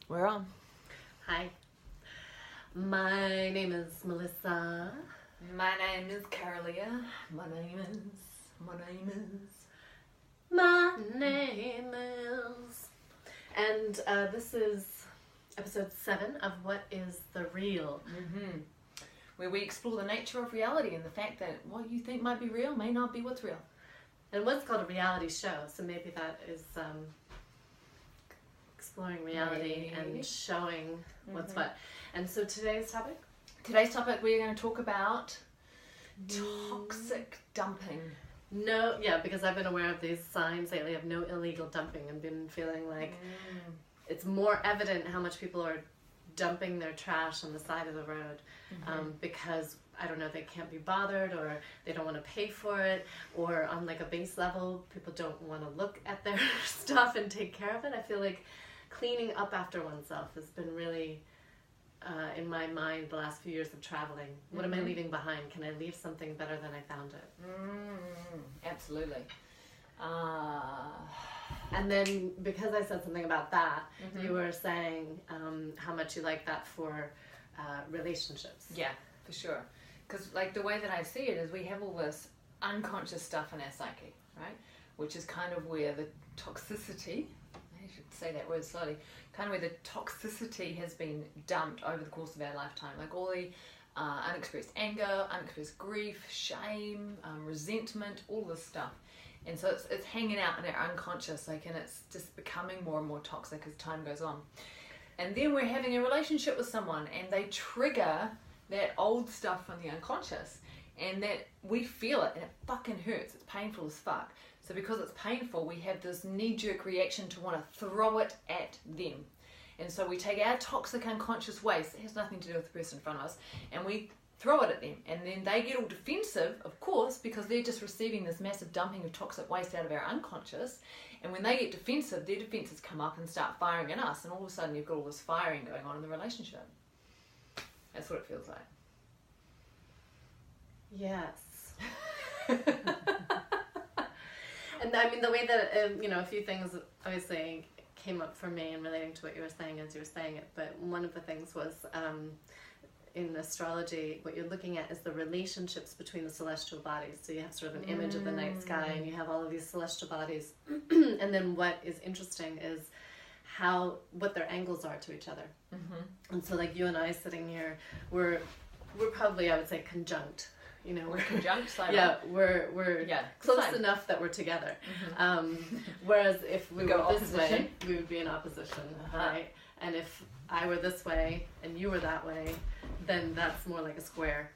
We're on. Hi. My name is Melissa. My name is Kara-Leah. My name is. And this is episode 7 of What is the Real? Mm-hmm. Where we explore the nature of reality and the fact that what you think might be real may not be what's real. And what's called a reality show, so maybe that is exploring reality and showing what's what. And so today's topic? Today's topic, we're going to talk about toxic dumping. No, yeah, because I've been aware of these signs lately of no illegal dumping and been feeling like it's more evident how much people are dumping their trash on the side of the road because, I don't know, they can't be bothered or they don't want to pay for it, or on like a base level, people don't want to look at their stuff and take care of it. I feel like cleaning up after oneself has been really... in my mind the last few years of traveling. What am I leaving behind? Can I leave something better than I found it? Absolutely. And then because I said something about that, you were saying how much you like that for relationships. Yeah, for sure. Because like the way that I see it is we have all this unconscious stuff in our psyche, right? Which is kind of where the toxicity, I should say that word slowly, kind of where the toxicity has been dumped over the course of our lifetime. Like all the unexpressed anger, unexpressed grief, shame, resentment, all this stuff. And so it's hanging out in our unconscious, like, and it's just becoming more and more toxic as time goes on. And then we're having a relationship with someone and they trigger that old stuff from the unconscious, and that we feel it and it fucking hurts. It's painful as fuck. So because it's painful, we have this knee-jerk reaction to want to throw it at them. And so we take our toxic unconscious waste, it has nothing to do with the person in front of us, and we throw it at them. And then they get all defensive, of course, because they're just receiving this massive dumping of toxic waste out of our unconscious. And when they get defensive, their defenses come up and start firing at us. And all of a sudden you've got all this firing going on in the relationship. That's what it feels like. Yes. And I mean, the way that, a few things obviously came up for me in relating to what you were saying as you were saying it, but one of the things was in astrology, what you're looking at is the relationships between the celestial bodies. So you have sort of an image of the night sky and you have all of these celestial bodies. And then what is interesting is what their angles are to each other. And so like you and I sitting here, we're probably, I would say, conjunct. You know, we're conjunct. Yeah, we're close enough that we're together. Whereas if we were this way, we would be in opposition, right? And if I were this way and you were that way, then that's more like a square,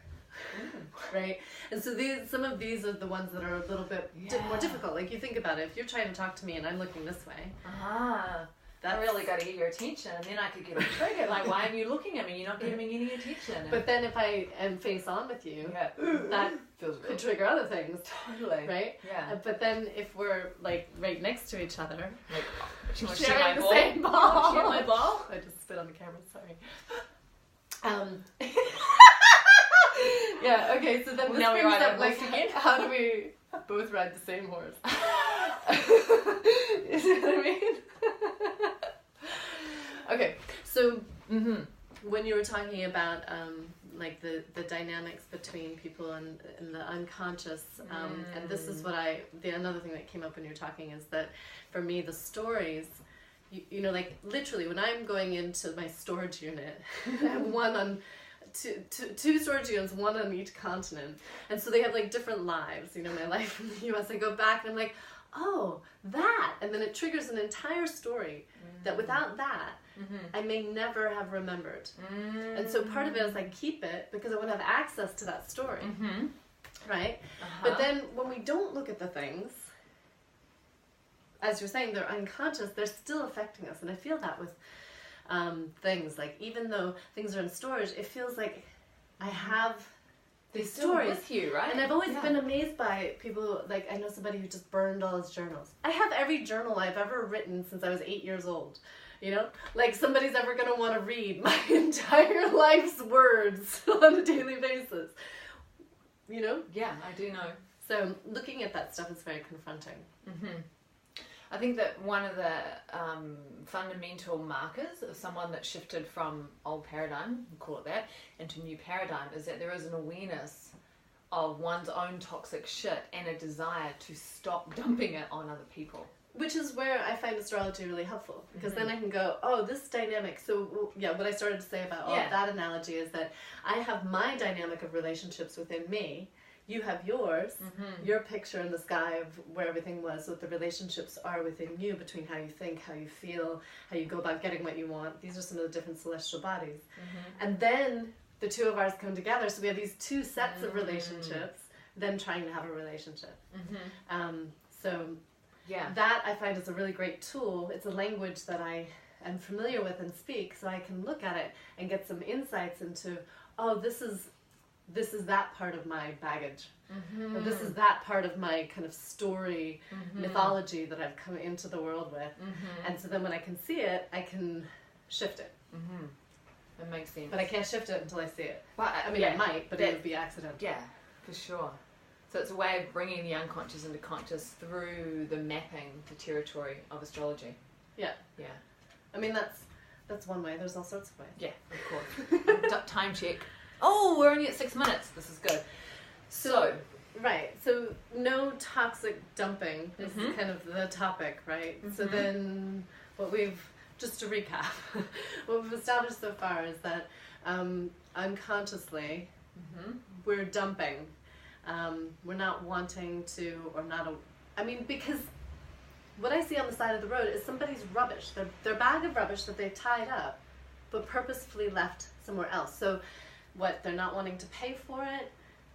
right? And so some of these are the ones that are a little bit more difficult. Like you think about it, if you're trying to talk to me and I'm looking this way, I really got to get your attention, and then I could get a trigger. Like, why are you looking at me? You're not giving me any attention. But then if I am face on with you, that feels could trigger other things. Totally. Right? Yeah. But then if we're like right next to each other, like sharing the same ball. Share my ball? I just spit on the camera, sorry. Yeah, okay, so then this now brings we ride up, like, again. how do we both ride the same horse? You see what I mean? Okay, so when you were talking about like the dynamics between people and the unconscious, and this is what another thing that came up when you were talking is that for me the stories, you know, like literally when I'm going into my storage unit, I have two storage units, one on each continent, and so they have like different lives. You know, my life in the US, I go back and I'm like, oh, that, and then it triggers an entire story that without that I may never have remembered. And so part of it is I keep it because I want to have access to that story, right? But then when we don't look at the things, as you're saying, they're unconscious, they're still affecting us. And I feel that with things, like even though things are in storage, it feels like I have these stories with you, right? And I've always been amazed by people. Like I know somebody who just burned all his journals. I have every journal I've ever written since I was 8 years old. You know, like somebody's ever going to want to read my entire life's words on a daily basis. You know? Yeah, I do know. So looking at that stuff is very confronting. I think that one of the fundamental markers of someone that shifted from old paradigm, we'll call it that, into new paradigm is that there is an awareness of one's own toxic shit and a desire to stop dumping it on other people. Which is where I find astrology really helpful, because then I can go, oh, this dynamic. So yeah, what I started to say about all of that analogy is that I have my dynamic of relationships within me. You have yours, your picture in the sky of where everything was, what the relationships are within you, between how you think, how you feel, how you go about getting what you want. These are some of the different celestial bodies. And then the two of ours come together, so we have these two sets of relationships, then trying to have a relationship. So that I find is a really great tool. It's a language that I am familiar with and speak, so I can look at it and get some insights into, oh, this is that part of my baggage. Or this is that part of my kind of story, mythology that I've come into the world with. And so then when I can see it, I can shift it. That makes sense. But I can't shift it until I see it. But, I mean, I might, but it would be accidental. Yeah, for sure. So it's a way of bringing the unconscious into conscious through the mapping the territory of astrology. Yeah. Yeah. I mean, that's one way. There's all sorts of ways. Yeah, of course. Time check. Oh, we're only at 6 minutes. This is good. So right. So no toxic dumping is kind of the topic, right? So then just to recap, what we've established so far is that unconsciously we're dumping. We're not wanting to, or not, because what I see on the side of the road is somebody's rubbish, their bag of rubbish that they've tied up, but purposefully left somewhere else. So they're not wanting to pay for it,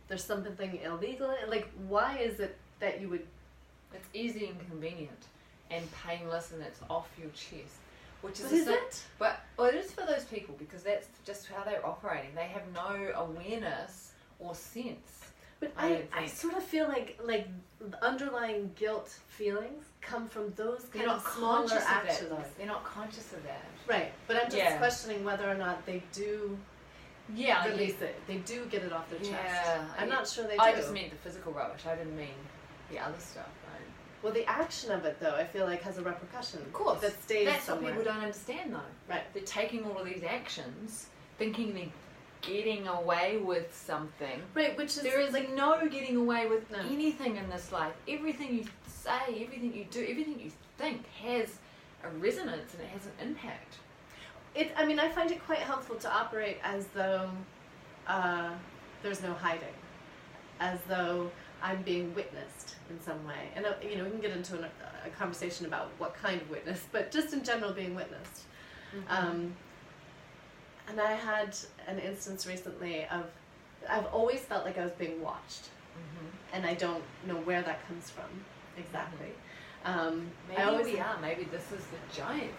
there's something illegal, like, why is it that you would... It's easy and convenient and painless, and it's off your chest. Which is it? But it is for those people, because that's just how they're operating. They have no awareness or sense. But I sort of feel like the underlying guilt feelings come from those kind of smaller actions. They're not conscious of that. Right, but I'm just questioning whether or not they do release it. They do get it off their chest. I'm not sure they do. I just meant the physical rubbish. I didn't mean the other stuff. Right? Well, the action of it, though, I feel like has a repercussion. Of course. That stays That's somewhere. what people don't understand, though. Right. They're taking all of these actions, thinking they're getting away with something. Right, which is... There is no getting away with anything in this life. Everything you say, everything you do, everything you think has a resonance and it has an impact. I find it quite helpful to operate as though there's no hiding. As though I'm being witnessed in some way. And, we can get into a conversation about what kind of witness, but just in general being witnessed. And I had an instance recently of, I've always felt like I was being watched. And I don't know where that comes from exactly. Maybe this is the giant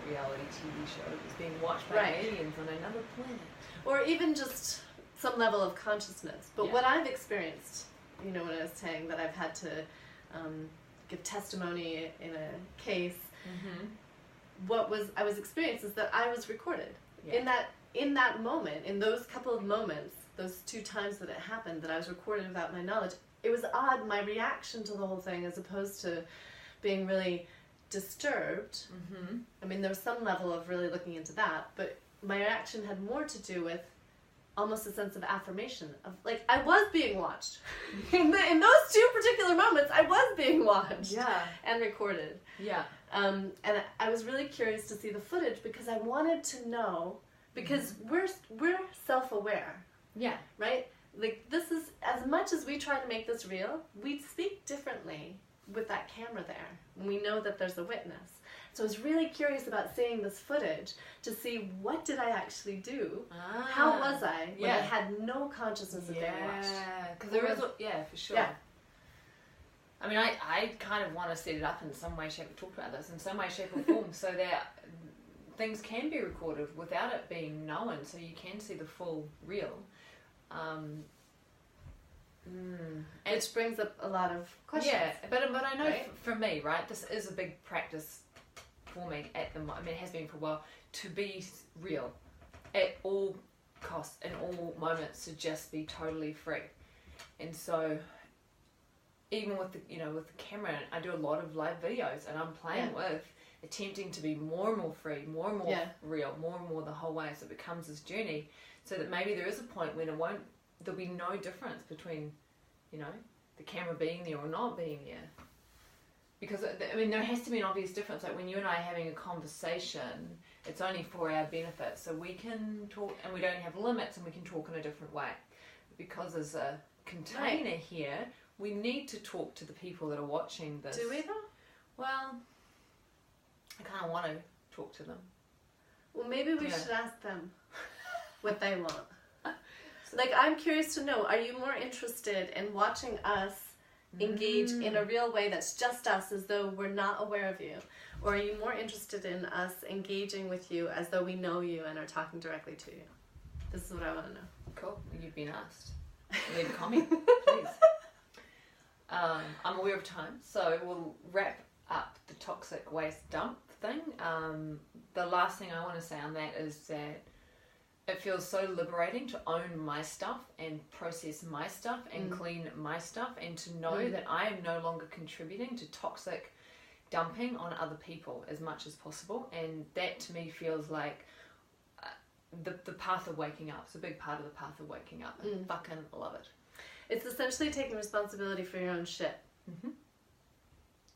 reality TV show that's being watched by aliens on another planet. Or even just some level of consciousness. But what I've experienced, when I was saying that I've had to give testimony in a case, I was experienced is that I was recorded. In that moment, in those couple of moments, those 2 times that it happened, that I was recorded without my knowledge, it was odd, my reaction to the whole thing, as opposed to being really disturbed. There was some level of really looking into that, but my reaction had more to do with almost a sense of affirmation, of like, I was being watched. in those 2 particular moments, I was being watched and recorded. And I was really curious to see the footage, because I wanted to know, because we're self-aware. Right? Like, this is, as much as we try to make this real, we speak differently with that camera there, and we know that there's a witness. So I was really curious about seeing this footage to see, what did I actually do? How was I when I had no consciousness of being watched? Because there is, for sure. I kind of want to set it up in some way, shape, or talk about this in some way, shape, or form, so that things can be recorded without it being known, so you can see the full real. Which brings up a lot of questions. But I know for me, right, this is a big practice for me at the moment. It has been for a while, to be real at all costs, in all moments, to just be totally free. And so even with the with the camera, I do a lot of live videos, and I'm playing with attempting to be more and more free, more and more real, more and more the whole way, so it becomes this journey, so that maybe there is a point when there'll be no difference between, the camera being there or not being there. Because, I mean, there has to be an obvious difference. Like when you and I are having a conversation, it's only for our benefit, so we can talk, and we don't have limits, and we can talk in a different way. Because there's a container here, we need to talk to the people that are watching this. Do we though? Well, I kind of want to talk to them. Well, maybe we should ask them what they want. Like, I'm curious to know, are you more interested in watching us engage in a real way that's just us, as though we're not aware of you? Or are you more interested in us engaging with you as though we know you and are talking directly to you? This is what I want to know. Cool. You've been asked. Leave a comment, please. I'm aware of time, so we'll wrap up the toxic waste dump thing. The last thing I want to say on that is that it feels so liberating to own my stuff and process my stuff and clean my stuff, and to know that I am no longer contributing to toxic dumping on other people as much as possible. And that to me feels like the path of waking up. It's a big part of the path of waking up. I fucking love it. It's essentially taking responsibility for your own shit.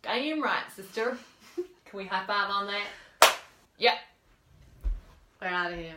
Damn right, sister. Can we high five on that? Yep. We're out of here.